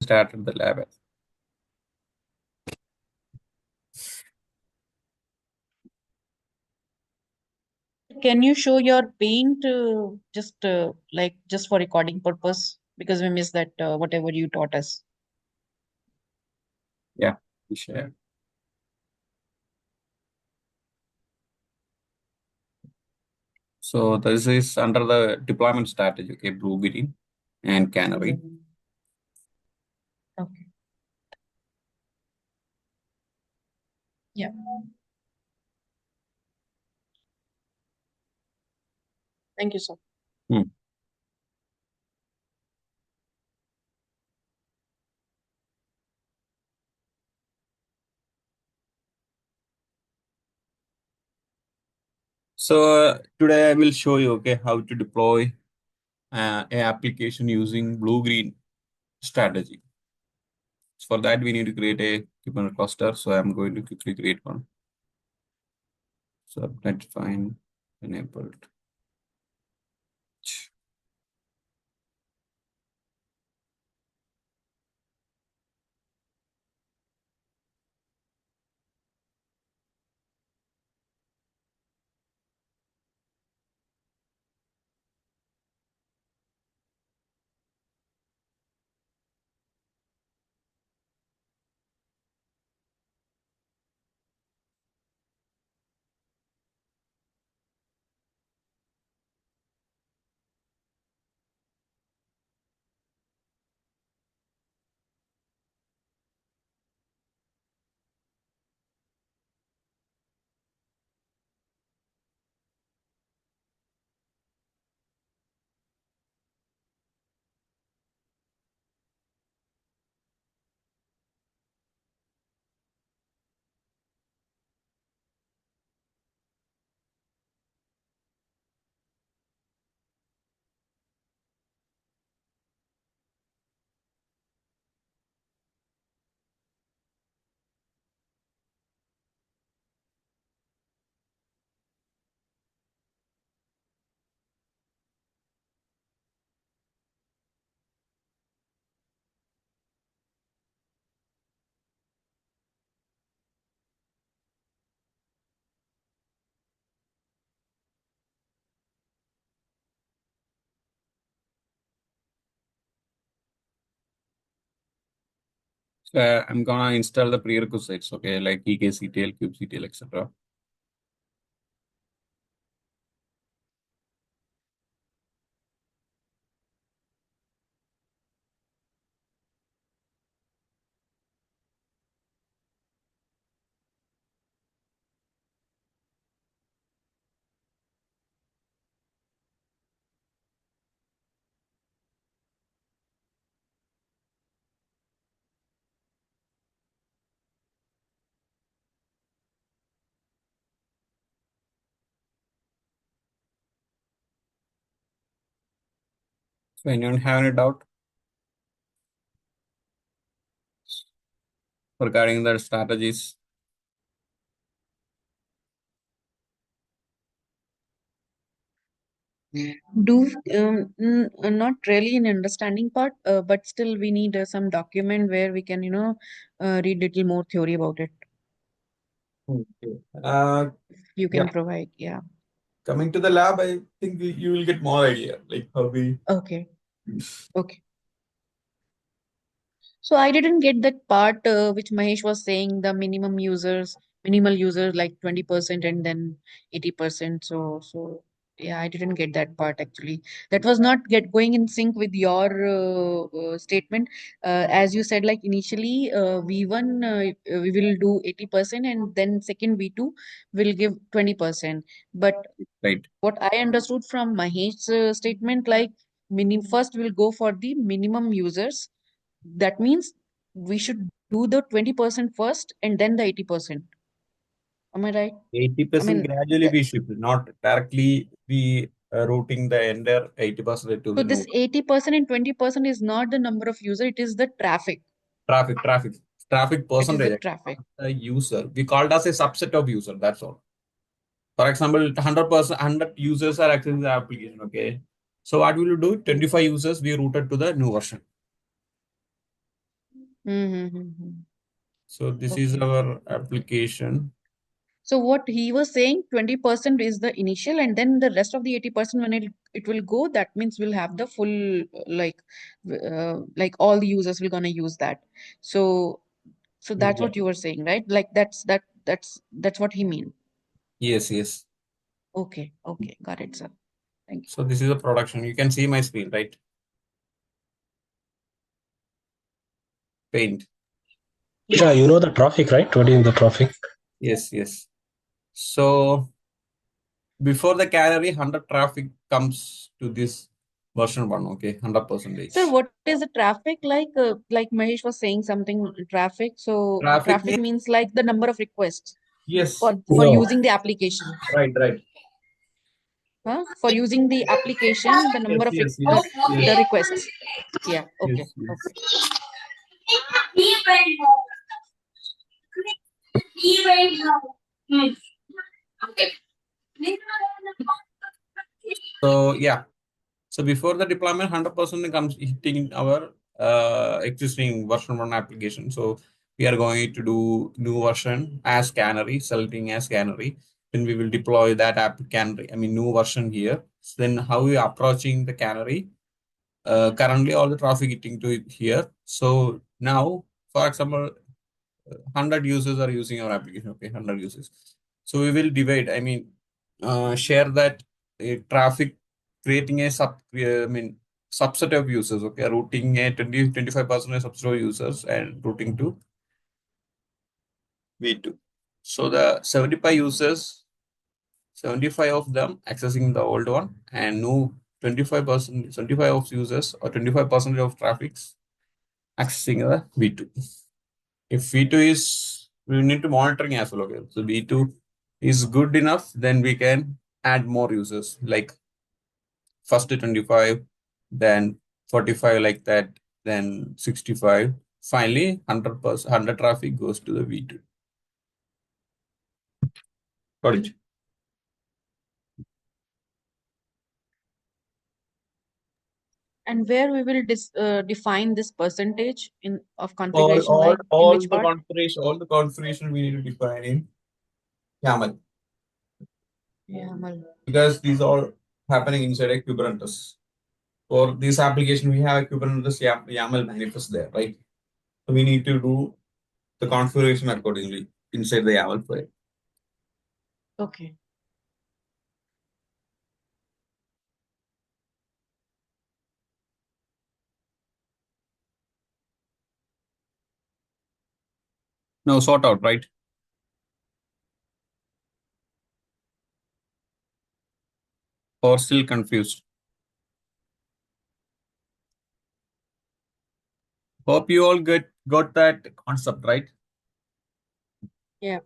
Started the lab. Can you show your paint just for recording purpose? Because we missed that whatever you taught us. Yeah, we share. So this is under the deployment strategy, okay, blue, green, and canary. Okay. Yeah. Thank you, sir. Hmm. So today I will show you, okay, how to deploy a application using blue-green strategy. So for that, we need to create a Kubernetes cluster. So I'm going to quickly create one. Subnet define enabled. So I'm gonna install the prerequisites, okay, like EKCTL, kubectl, etc. So anyone have any doubt regarding the strategies? Do not really an understanding part, but still we need some document where we can, read little more theory about it. Okay. You Yeah. can provide. Yeah. Coming to the lab, I think you will get more idea, like how we. Okay. Okay. So I didn't get that part which Mahesh was saying, the minimal users like 20% and then 80%. So yeah, I didn't get that part actually. That was not get going in sync with your statement. As you said, like initially V1 we will do 80% and then second V2 will give 20%. But Right. what I understood from Mahesh's statement, like first we'll go for the minimum users. That means we should do the 20% first and then the 80%. Am I right? I 80% mean, gradually we shift, not directly we routing the entire 80% to so the this node. 80% and 20% is not the number of user, it is the traffic. Traffic It is the percentage. traffic. The user. We called as a subset of user. That's all. For example, 100%, 100 users are accessing the application. Okay. So what will you do? 25 users we routed to the new version. Mm-hmm. So this is Okay. our application. So what he was saying, 20% is the initial, and then the rest of the 80% when it will go, that means we'll have the full like all the users will gonna use that. So so that's Yeah. what you were saying, right? Like that's what he mean. Yes, yes. Okay, okay, got it, sir. Thank you. So this is a production. You can see my screen, right? Paint. Yeah, you know the traffic, right? What is the traffic? Yes, yes. So before the canary, 100 traffic comes to this version one. Okay, 100 Sir, percentage. what is the traffic like? Like Mahesh was saying something traffic. So Traffic traffic means means like the number of requests yes. for No. using the application. Right, right. Huh? For using the application, the Yes, number of yes, yes, the yes, requests. Yeah. Okay. yes, yes. Okay. So yeah. So before the deployment, 100% comes hitting our existing version one application. So we are going to do new version as canary, selecting as canary. Then we will deploy that app canary. I mean new version here. So then how we are approaching the canary? Currently all the traffic hitting to it here. So now, for example, 100 users are using our application. Okay, 100 users. So we will divide. I mean, share that traffic, creating a I mean, subset of users. Okay, routing a 25% subset of users and routing to V2. So the 75 users, 75 of them accessing the old one, and no 25%, 75 of users or 25% of traffics accessing the V2. If V2 is, we need to monitoring as well. Okay, so V2 is good enough, then we can add more users like first 25, then 45 like that, then 65. Finally, 100%, 100 traffic goes to the V2. Got it. And where we will define this percentage in of All, configuration, all, like in all which the part? configuration, all the configuration we need to define in YAML Yeah, well, because these are happening inside a Kubernetes. For this application, we have a Kubernetes YAML manifest there, right? So we need to do the configuration accordingly inside the YAML file. okay. Now sort out, right? Or still confused. Hope you all got that concept, right? Yeah.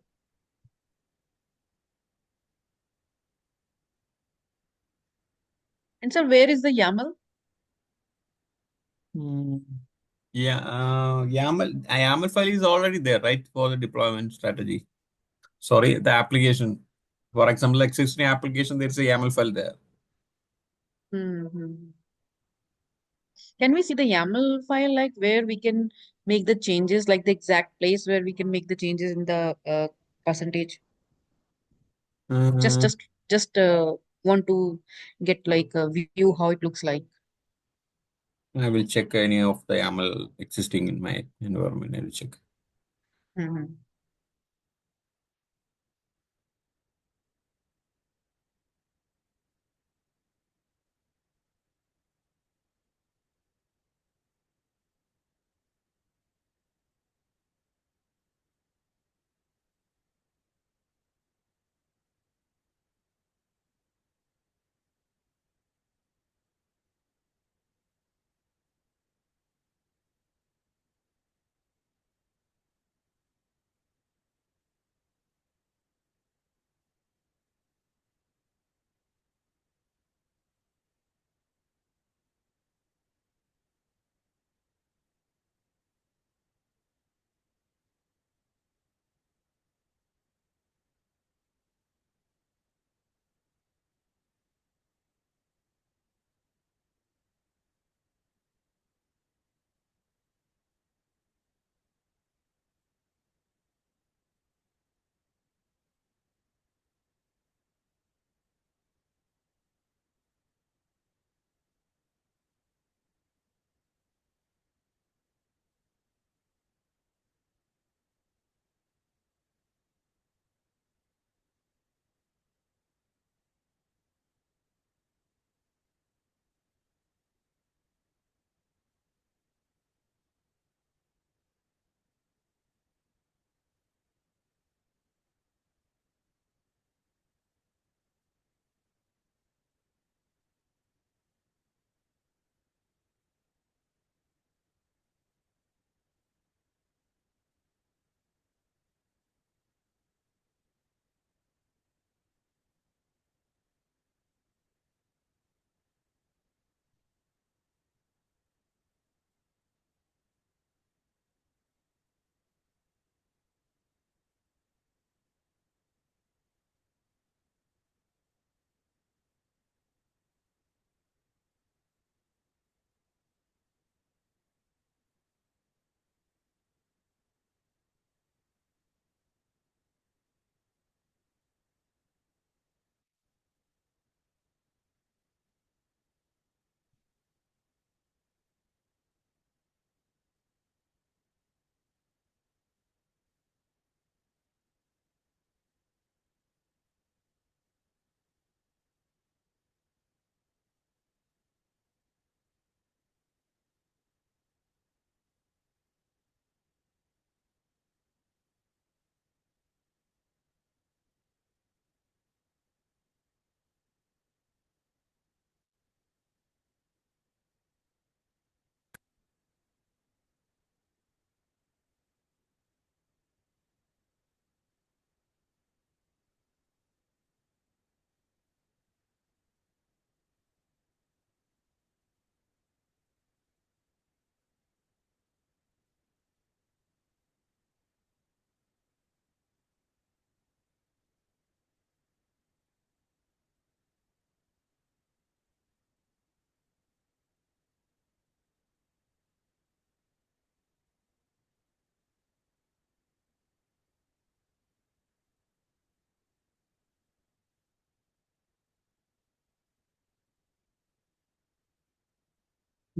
And sir, where is the YAML? Hmm. Yeah, YAML file is already there, right? For the deployment strategy. Sorry, the application. For example, existing application, there's a YAML file there. Hmm. Can we see the YAML file, like where we can make the changes, like the exact place where we can make the changes in the percentage? Just, Uh, just, just want to get like a view how it looks like. I will check any of the YAML existing in my environment. I will check. Hmm.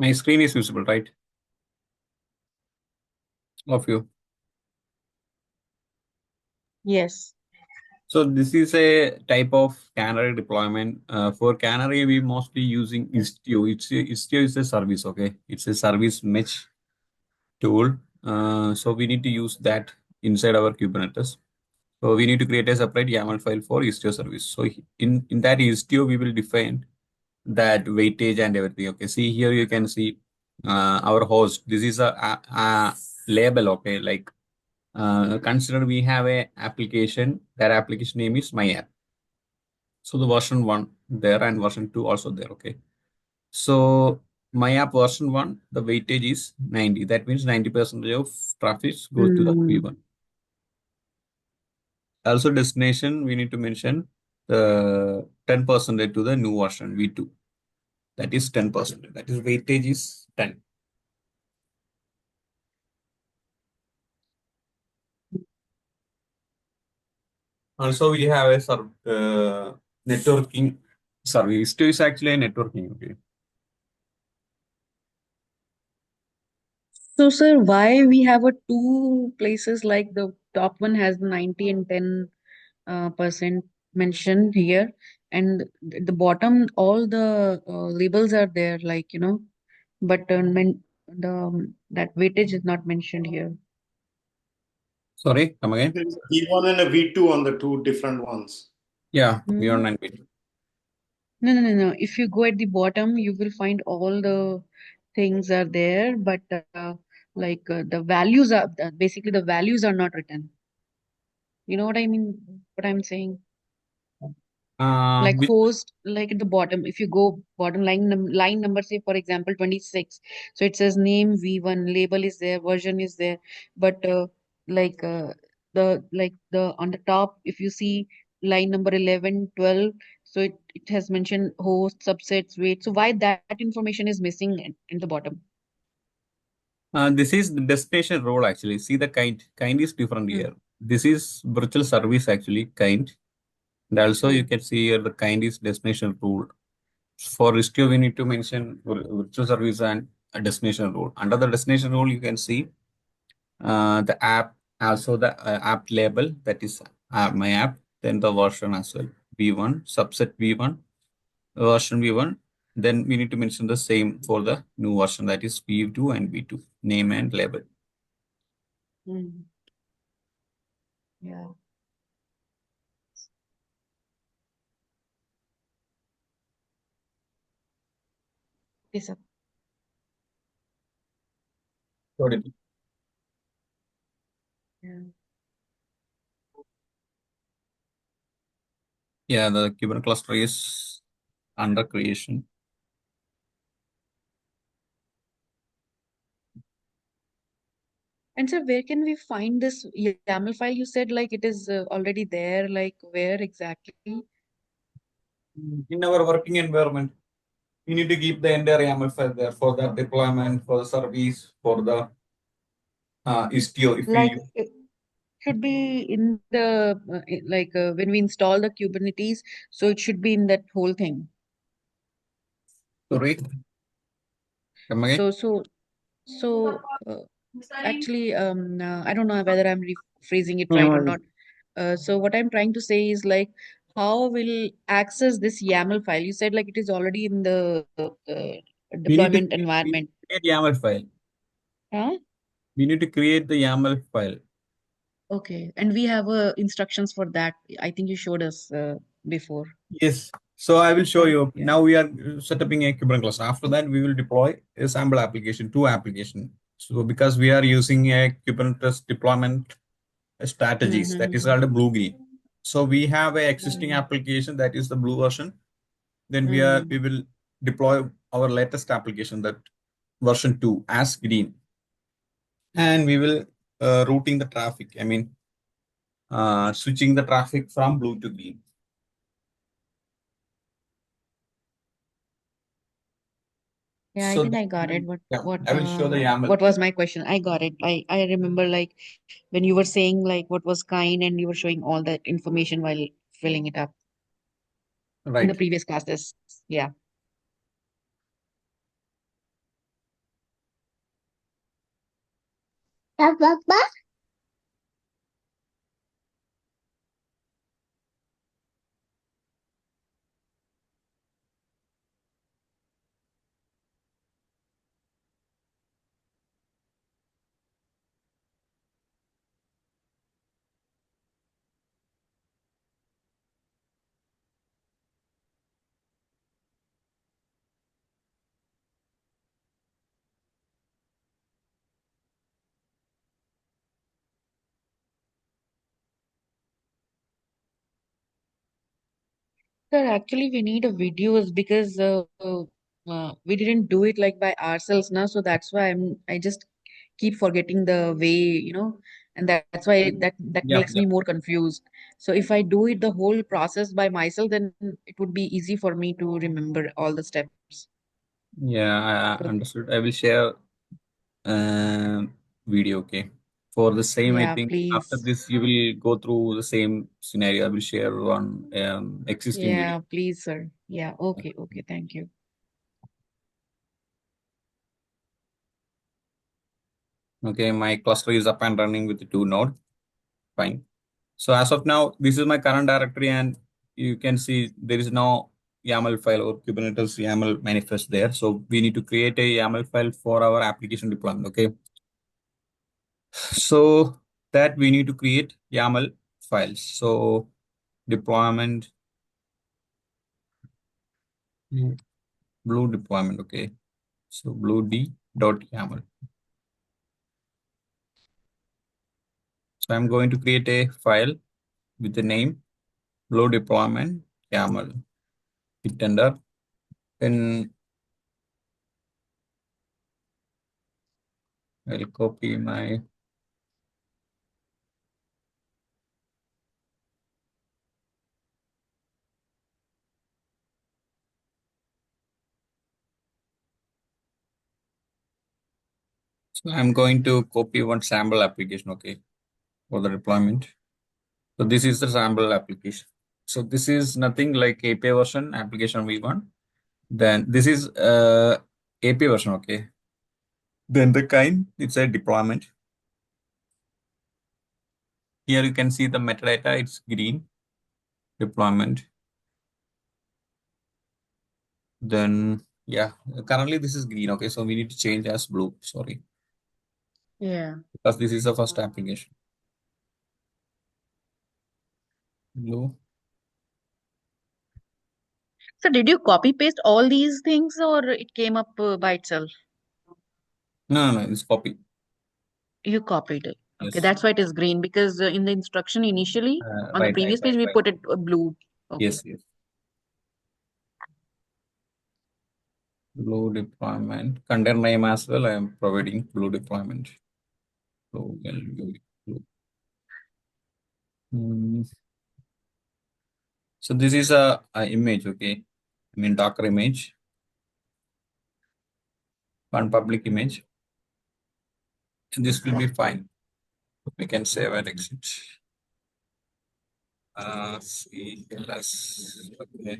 My screen is visible, right? Of you. Yes. So this is a type of canary deployment. For canary, we mostly using Istio. Istio is a service, okay? It's a service mesh tool. So we need to use that inside our Kubernetes. So we need to create a separate YAML file for Istio service. So in that Istio, we will define that weightage and everything. Okay, see here you can see our host. This is a label, okay? Like consider we have a application. That application name is my app. So the version 1 there and version 2 also there, okay? So my app version 1, the weightage is 90. That means 90% of traffic goes to the Mm. V1. Also destination, we need to mention the 10% to the new version V2. That is 10%. That is weightage is 10. Also, we have a networking service. It is actually a networking. Okay. So, sir, why we have a two places like the top one has 90 and 10 percent mentioned here, and at the bottom all the labels are there, like but that weightage is not mentioned here. Sorry, come again. There is a V1 and a V2 on the two different ones. Yeah, we are Hmm. 9 bit. No, no, no, no. If you go at the bottom, you will find all the things are there, but the values are basically the values are not written. You know what I mean? What I'm saying? Like Which, host, like at the bottom, if you go bottom line number, say for example 26, so it says name v1, label is there, version is there, but like the on the top, if you see line number 11, 12, so it has mentioned host, subsets, weight. So why that information is missing in the bottom? this is the destination role actually. See the kind. Kind is different Hmm. here. This is virtual service actually, kind. And also you Hmm. can see here the kind is destination rule. For Istio, we need to mention virtual service and a destination role. Under the destination role, you can see the app, also the app label, that is my app, then the version as well, v1, subset v1, version v1. Then we need to mention the same for the new version, that is v2 and v2, name and label. Hmm. Yeah. Yes, sir. Got it. Yeah. Yeah, the Kubernetes cluster is under creation. And sir, where can we find this YAML file? You said like it is already there, like where exactly? In our working environment, we need to keep the entire YAML file there for the deployment, for the service, for the Istio. If we Like it should be in the when we install the Kubernetes, so it should be in that whole thing. sorry, come again. So so so actually, I don't know whether I'm rephrasing it right or not. So what I'm trying to say is like, how will access this YAML file? You said like it is already in the We need to deployment environment. create YAML file. Huh? We need to create the YAML file. Okay, and we have instructions for that. I think you showed us before. Yes. So I will show Yeah, you. yeah. Now we are setting a Kubernetes cluster. After that, we will deploy a sample application, two application. So because we are using a Kubernetes deployment strategies, that is Mm-hmm. called a blue green. So we have a existing Mm-hmm. application that is the blue version. Then we Mm-hmm. will deploy our latest application, that version 2 as green, and we will routing the traffic. I mean, switching the traffic from blue to green. Yeah, I So think that I got it. yeah, I will show the YAML. What was my question? I got it. I remember like when you were saying like what was kind and you were showing all that information while filling it up in the Right. previous classes. Yeah. Sir, actually, we need a videos because we didn't do it like by ourselves now, so that's why I just keep forgetting the way, and that's why that Yeah, makes yeah, me more confused. So if I do it the whole process by myself, then it would be easy for me to remember all the steps. yeah. I So understood. I will share um video. Okay. For the same, I yeah, think after please. this you will go through the same scenario. I will share one existing video. Yeah, please, sir. Yeah, okay, okay, thank you. Okay, my cluster is up and running with the two node. Fine. So as of now, this is my current directory, and you can see there is no YAML file or Kubernetes YAML manifest there. So we need to create a YAML file for our application deployment. Okay. So that we need to create YAML files. So deployment, blue deployment. Okay. So blue d dot YAML. So I'm going to create a file with the name blue deployment YAML. Hit enter. Then I'll copy my. So I'm going to copy one sample application. Okay, for the deployment. So this is the sample application. So this is nothing like API version application v1. Then this is API version. Okay. Then the kind, it's a deployment. Here you can see the metadata, it's green, deployment. Then, yeah, currently this is green. Okay, so we need to change as blue, sorry, Yeah. because this is the first application. Blue. So did you copy paste all these things or it came up by itself? No, it's copy. You copied it. Okay, Yes. that's why it is green because in the instruction initially on the previous page we Right. put it blue. Okay. Yes. Blue deployment. Container name as well, I am providing blue deployment. Blue. Hmm. So this is a image, okay? I mean Docker image, one public image. So this will be fine. We can save and exit. CLS. Okay.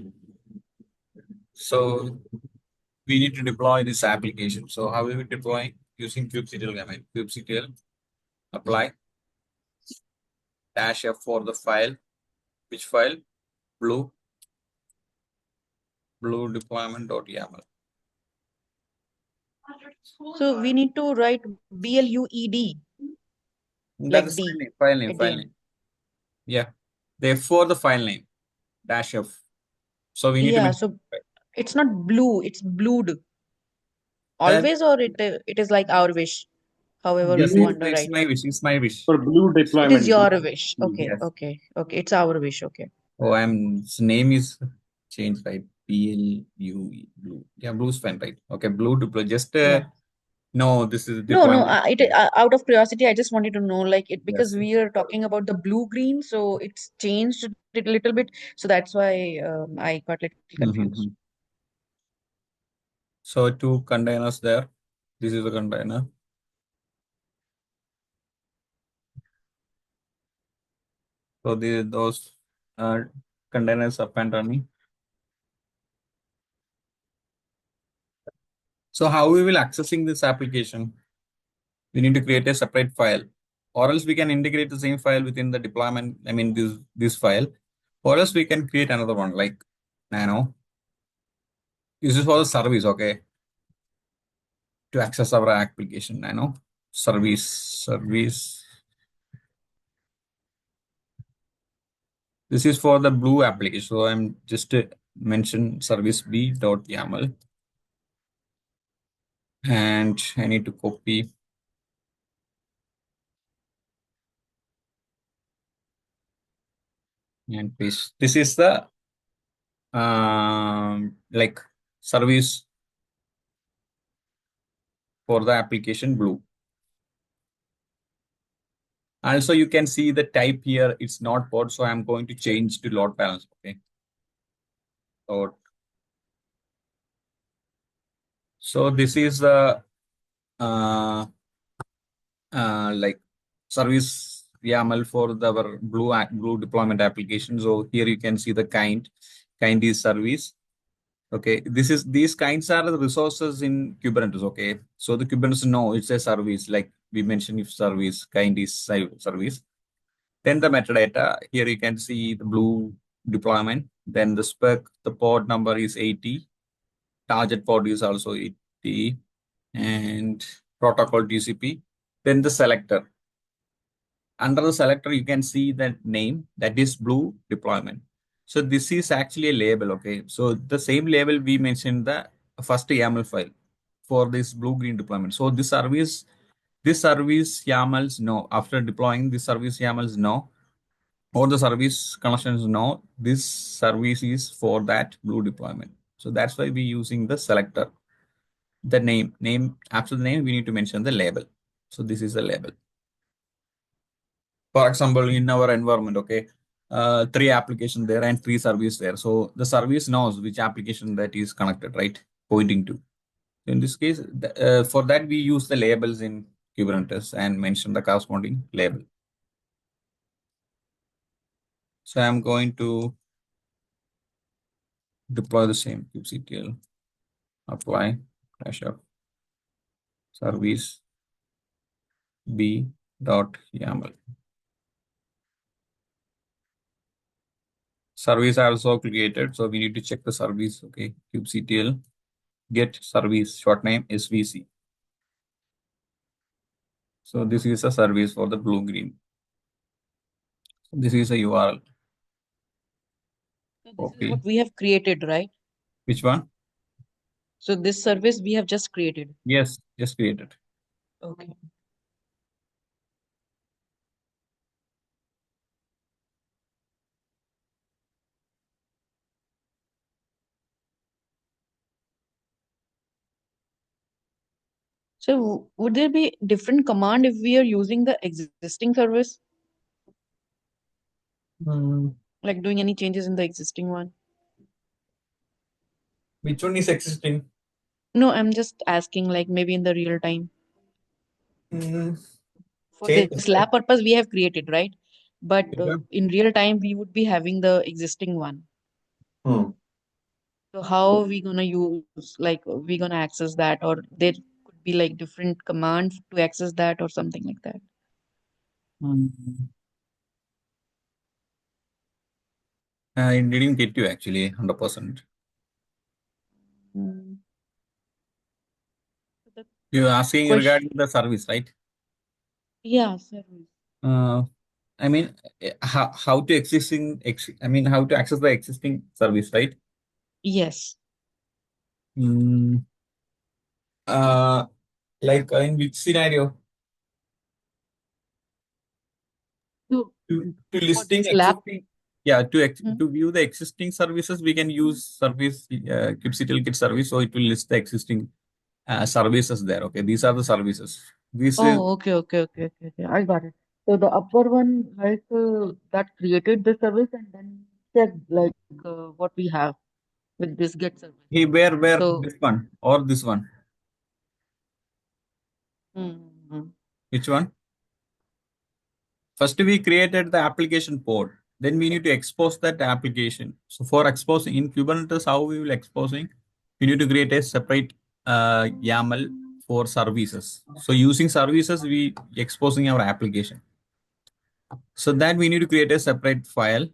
So we need to deploy this application. So how will we deploy? Using kubectl command. Kubectl apply -f for the file. Which file? Blue deployment.yaml. So we need to write BLUED That like is file D name. File name. at the File end. name. Yeah. Therefore the file name -f. So we need to Yeah, mention. so it's not blue, it's blued That always, or it is like our wish, however we yes, Blue want it's, to it's write. my wish. It's my wish. for blue It is deployment. your wish. Okay, Yes. okay, okay. It's our wish. Okay. Oh, its name is changed, right? BLUE, blue. Yeah, blue's fine, right? Okay, blue deploy. Just Yeah. no, this is No. deployment. Out of curiosity, I just wanted to know, like it because Yes. we are talking about the blue green, so it's changed it a little bit. So that's why I got a little confused. Mhm. So two containers there. This is the container. So those uh, containers up and running. So how we will accessing this application? we need to create a separate file, or else we can integrate the same file within the deployment. I mean, this file, or else we can create another one like nano. This is for the service, okay? To access our application, nano service. This is for the blue application. So I'm just mention service b.yaml, and I need to copy and paste. This is the like service for the application blue. Also, you can see the type here. It's not pod, so I'm going to change to load balance. Okay. So this is the like service YAML for our blue deployment application. So here you can see the kind is service. Okay, these kinds are the resources in Kubernetes. Okay, so the Kubernetes know it's a service, like we mentioned, if service kind is service. Then the metadata, here you can see the blue deployment. Then the spec, the port number is 80. Target port is also 80. And protocol TCP. Then the selector. Under the selector, you can see the name, that is blue deployment. So this is actually a label, okay? So the same label we mentioned the first YAML file for this blue-green deployment. So this service YAMLs know, after deploying this service YAMLs know, or the service connections know, this service is for that blue deployment. So that's why we're using the selector. The name, after the name, we need to mention the label. So this is the label. For example, in our environment, okay, 3 applications there and 3 service there. So the service knows which application that is connected, right? Pointing to. In this case, for that, we use the labels in Kubernetes and mention the corresponding label. So I'm going to deploy the same kubectl, apply, crash up, service b.yaml. Service also created, so we need to check the service. Okay, kubectl get service, short name SVC. So this is a service for the blue green. This is a URL. So this is what we have created, right? Which one? So this service we have just created. Yes, just created. Okay. So would there be different command if we are using the existing service? Like doing any changes in the existing one? Which one is existing? No, I'm just asking, like maybe in the real time. For Change. this lab purpose, we have created, right? But Yeah. in real time, we would be having the existing one. So how are we gonna use, like, we gonna access that, or there could be like different commands to access that or something like that? I didn't get you actually 100%. Mm. The You're asking question, regarding the service, right? yeah, service. I mean, how to how to access the existing service, right? Yes. Like in which scenario? So To for listing this lab, existing, yeah, to view the existing services, we can use service kubectl git service, so it will list the existing services there. Okay, these are the services. This is okay. I got it. So the upper one, like that created the service and then checked like what we have with this get service. where So, this one or this one? mm, Which one? First, we created the application port. Then we need to expose that application. So for exposing in Kubernetes, how we will exposing? We need to create a separate YAML for services. So using services, we exposing our application. So that we need to create a separate file.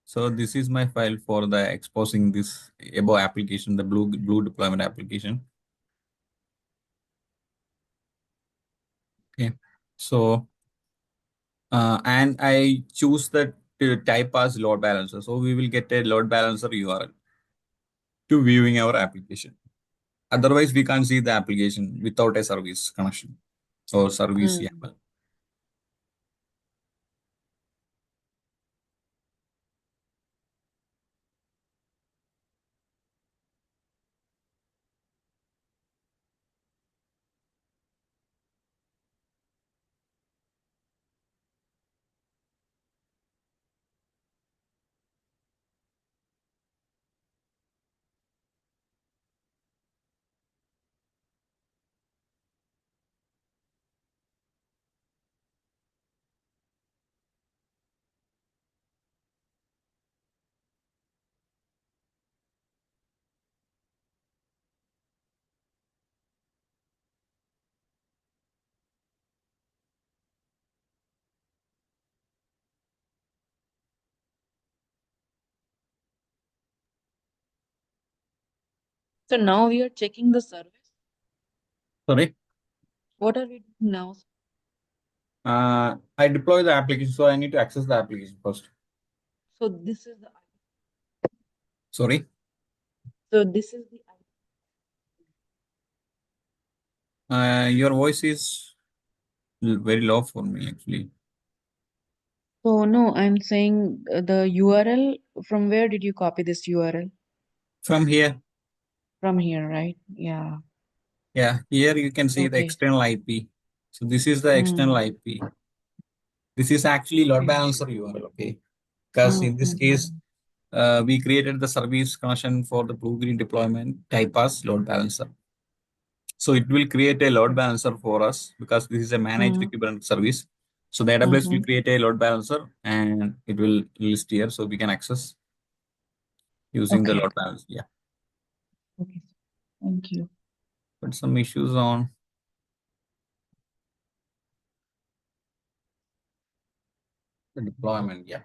So this is my file for the exposing this above application, the blue deployment application. Okay. So and I choose the type as load balancer. So we will get a load balancer URL to viewing our application. Otherwise, we can't see the application without a service connection or service YAML. So now we are checking the service. Sorry. What are we doing now? I deploy the application, so I need to access the application first. So this is the Sorry. so this is the Your voice is very low for me actually. So no, I'm saying the URL. From where did you copy this URL? From here. From here, right? Yeah. Yeah, here you can see the Okay. external IP. So this is the external IP. This is actually load Okay. balancer URL, okay? Because in this case, we created the service connection for the blue-green deployment type as load balancer. So it will create a load balancer for us because this is a managed Kubernetes service. So the AWS will create a load balancer and it will list here so we can access using the load balancer. Yeah. Okay. Thank you. But some issues on the deployment. Yeah.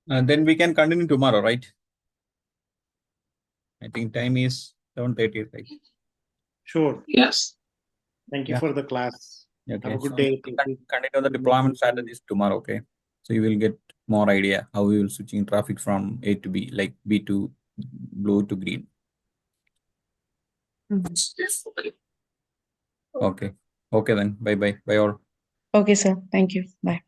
Then we can continue tomorrow, right? I think time is 7:30, right? Sure. Yes. Thank you Yeah. for the class. Okay. Have a good So day. continue the deployment strategies tomorrow, okay? So you will get more idea how we will switching traffic from A to B, like B to blue to green. Okay. Okay then. Bye bye. Bye all. Okay, sir. Thank you. Bye.